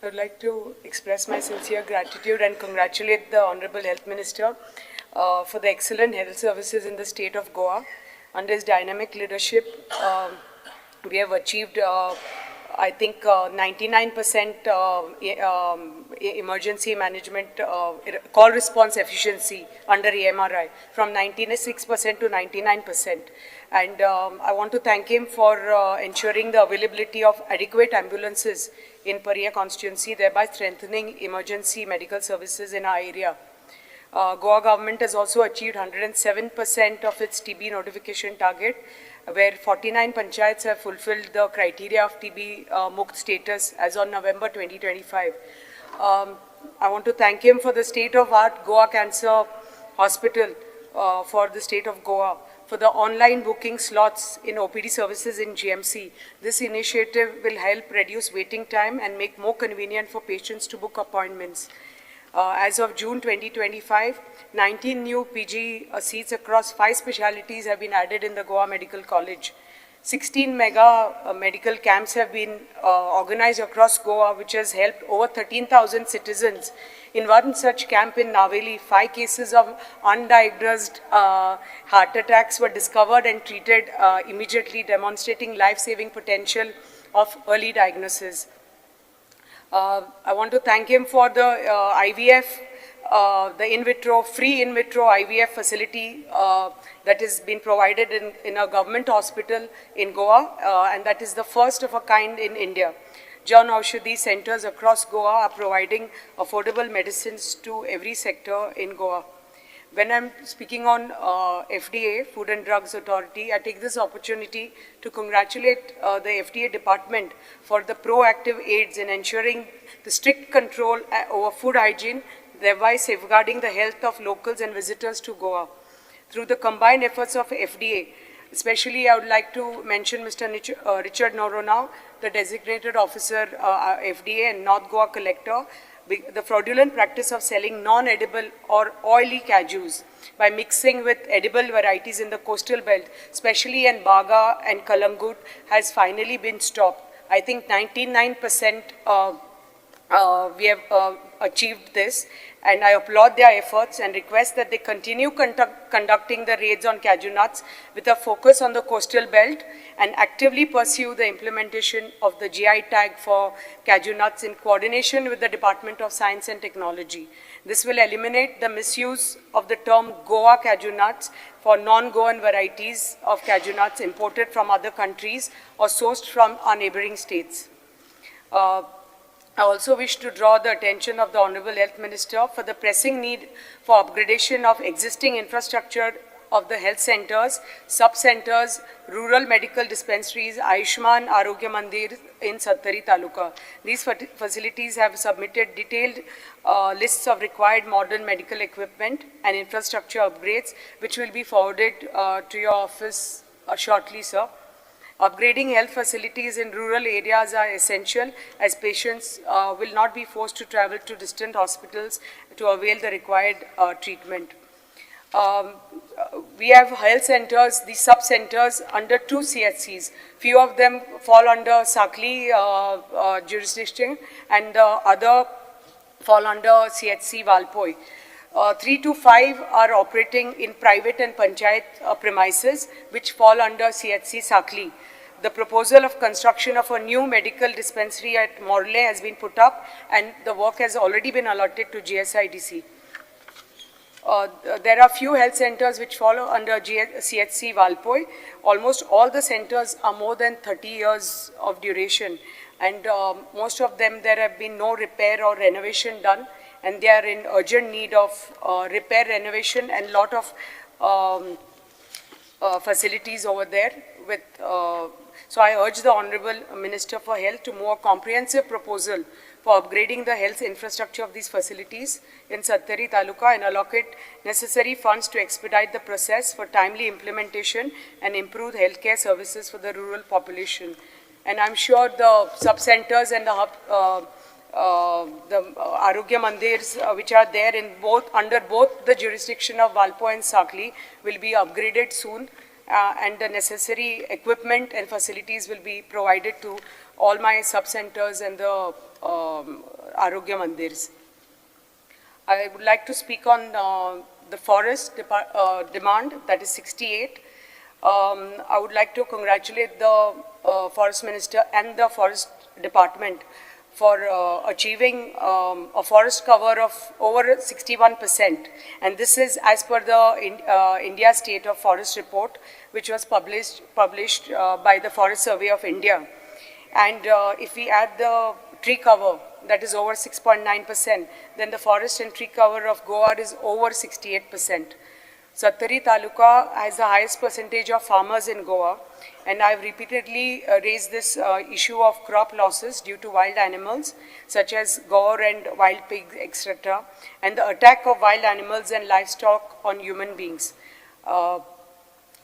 I would like to express my sincere gratitude and congratulate the Honorable Health Minister for the excellent health services in the state of Goa. Under his dynamic leadership, we have achieved, I think, 99% emergency management call response efficiency under EMRI, from 96% to 99%. And I want to thank him for ensuring the availability of adequate ambulances in Paria constituency, thereby strengthening emergency medical services in our area. Goa government has also achieved 107% of its TB notification target, where 49 panchayats have fulfilled the criteria of TB Mukt status as on November 2025. I want to thank him for the state-of-art Goa Cancer Hospital for the state of Goa, for the online booking slots in OPD services in GMC. This initiative will help reduce waiting time and make more convenient for patients to book appointments. As of June 2025, 19 new PG seats across 5 specialities have been added in the Goa Medical College. 16 mega medical camps have been organized across Goa, which has helped over 13,000 citizens. In one such camp in Naveli, 5 cases of undiagnosed heart attacks were discovered and treated immediately, demonstrating life-saving potential of early diagnosis. I want to thank him for the IVF, the free in vitro IVF facility that has been provided in a government hospital in Goa, and that is the first of a kind in India. Jan Aushadhi centers across Goa are providing affordable medicines to every sector in Goa. When I'm speaking on FDA, Food and Drugs Authority, I take this opportunity to congratulate the FDA department for the proactive aids in ensuring the strict control over food hygiene, thereby safeguarding the health of locals and visitors to Goa. Through the combined efforts of FDA, especially I would like to mention Mr. Richard Noronha, the designated officer FDA and North Goa collector, the fraudulent practice of selling non-edible or oily cashews by mixing with edible varieties in the coastal belt, especially in Baga and Kalangut, has finally been stopped. I think 99% we have achieved this, and I applaud their efforts and request that they continue conducting the raids on cashew nuts with a focus on the coastal belt and actively pursue the implementation of the GI tag for cashew nuts in coordination with the Department of Science and Technology. This will eliminate the misuse of the term Goa cashew nuts for non-Goan varieties of cashew nuts imported from other countries or sourced from our neighboring states. I also wish to draw the attention of the Honorable Health Minister for the pressing need for upgradation of existing infrastructure of the health centers, sub-centers, rural medical dispensaries, Ayushman Arogya Mandir in Sattari Taluka. These facilities have submitted detailed lists of required modern medical equipment and infrastructure upgrades, which will be forwarded to your office shortly, sir. Upgrading health facilities in rural areas are essential, as patients will not be forced to travel to distant hospitals to avail the required treatment. We have health centers, these sub-centers, under 2 CHCs. Few of them fall under Sakli jurisdiction, and the other fall under CHC Valpoi. 3 to 5 are operating in private and panchayat premises, which fall under CHC Sakli. The proposal of construction of a new medical dispensary at Morle has been put up, and the work has already been allotted to GSIDC. There are few health centers which follow under CHC Valpoi. Almost all the centers are more than 30 years of duration, and most of them there have been no repair or renovation done, and they are in urgent need of repair, renovation, and lot of facilities over there. So I urge the Honorable Minister for Health to move a comprehensive proposal for upgrading the health infrastructure of these facilities in Sattari Taluka and allocate necessary funds to expedite the process for timely implementation and improve healthcare services for the rural population. And I'm sure the sub-centers and the Arogya Mandirs, which are there in under both the jurisdiction of Valpoi and Sakli, will be upgraded soon, and the necessary equipment and facilities will be provided to all my sub-centers and the Arogya Mandirs. I would like to speak on the forest demand, that is 68. I would like to congratulate the Forest Minister and the Forest Department for achieving a forest cover of over 61%. And this is as per the India State of Forest Report, which was published by the Forest Survey of India. And if we add the tree cover, that is over 6.9%, then the forest and tree cover of Goa is over 68%. Sattari Taluka has the highest percentage of farmers in Goa, and I have repeatedly raised this issue of crop losses due to wild animals such as gaur and wild pigs, etc., and the attack of wild animals and livestock on human beings.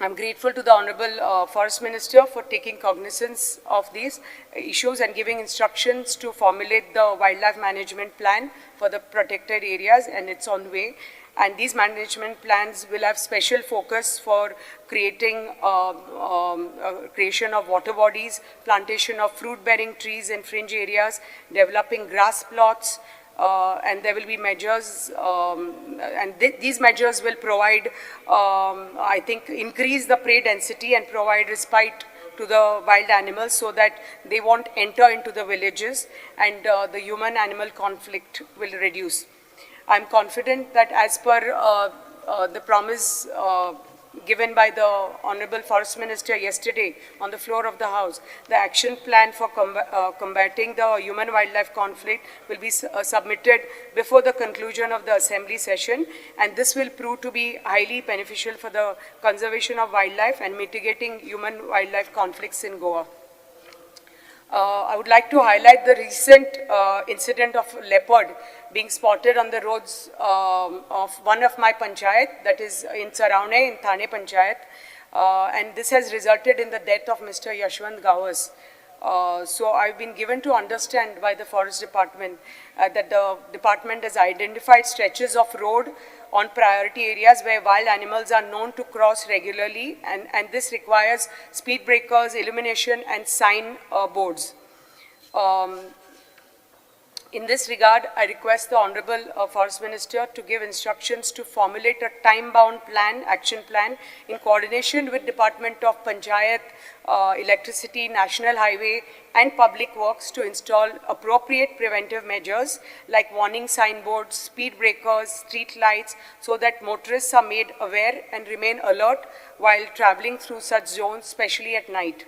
I'm grateful to the Honorable Forest Minister for taking cognizance of these issues and giving instructions to formulate the wildlife management plan for the protected areas, and it's on way. And these management plans will have special focus for creating creation of water bodies, plantation of fruit-bearing trees in fringe areas, developing grass plots, and there will be measures, and these measures will provide, I think, increase the prey density and provide respite to the wild animals so that they won't enter into the villages, and the human-animal conflict will reduce. I'm confident that as per the promise given by the Honorable Forest Minister yesterday on the floor of the House, the action plan for combating the human-wildlife conflict will be submitted before the conclusion of the Assembly session, and this will prove to be highly beneficial for the conservation of wildlife and mitigating human-wildlife conflicts in Goa. I would like to highlight the recent incident of leopard being spotted on the roads of one of my panchayat, that is in Saraune, in Thane Panchayat, and this has resulted in the death of Mr. Yashwant Gawas. So I've been given to understand by the Forest Department that the department has identified stretches of road on priority areas where wild animals are known to cross regularly, and this requires speed breakers, illumination and sign boards. In this regard, I request the Honorable Forest Minister to give instructions to formulate a time-bound plan, action plan, in coordination with Department of Panchayat, Electricity, National Highway and Public Works to install appropriate preventive measures like warning signboards, speed breakers, street lights, so that motorists are made aware and remain alert while traveling through such zones, especially at night.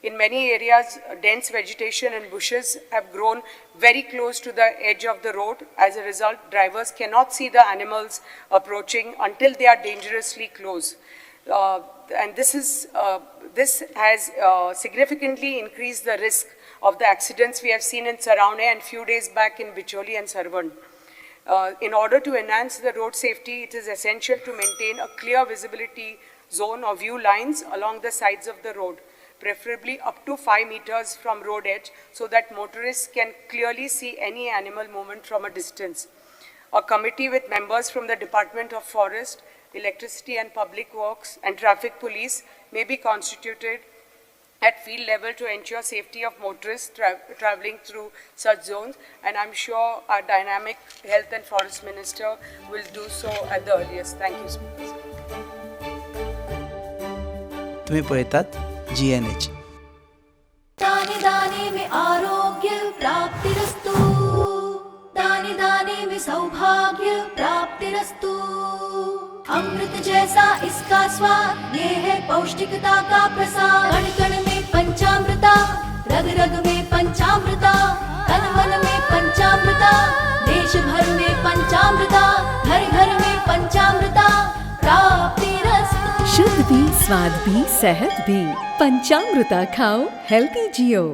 In many areas, dense vegetation and bushes have grown very close to the edge of the road. As a result, drivers cannot see the animals approaching until they are dangerously close. And this has significantly increased the risk of the accidents we have seen in Saraune and few days back in Bicholi and Sarvan. In order to enhance the road safety, it is essential to maintain a clear visibility zone or view lines along the sides of the road, preferably up to 5 meters from road edge, so that motorists can clearly see any animal movement from a distance. A committee with members from the Department of Forest, Electricity and Public Works and Traffic Police may be constituted at field level to ensure safety of motorists traveling through such zones, and I'm sure our dynamic Health and Forest Minister will do so at the earliest. Thank you, Speaker. तुम्ही पळतात GNH. दाने दाने में आरोग्य प्राप्तिरस्तु, दाने दाने में सौभाग्य प्राप्तिरस्तु। अमृत जैसा इसका स्वाद, ये है पौष्टिकता का प्रसाद। कण कण में पंचामृता, रग रग में पंचामृता, तन मन में पंचामृता, देश भर में पंचामृता, घर घर में पंचामृता प्राप्तिरस्तु। शुद्ध भी, स्वाद भी, सेहत भी। पंचामृता खाओ, हेल्थी जियो।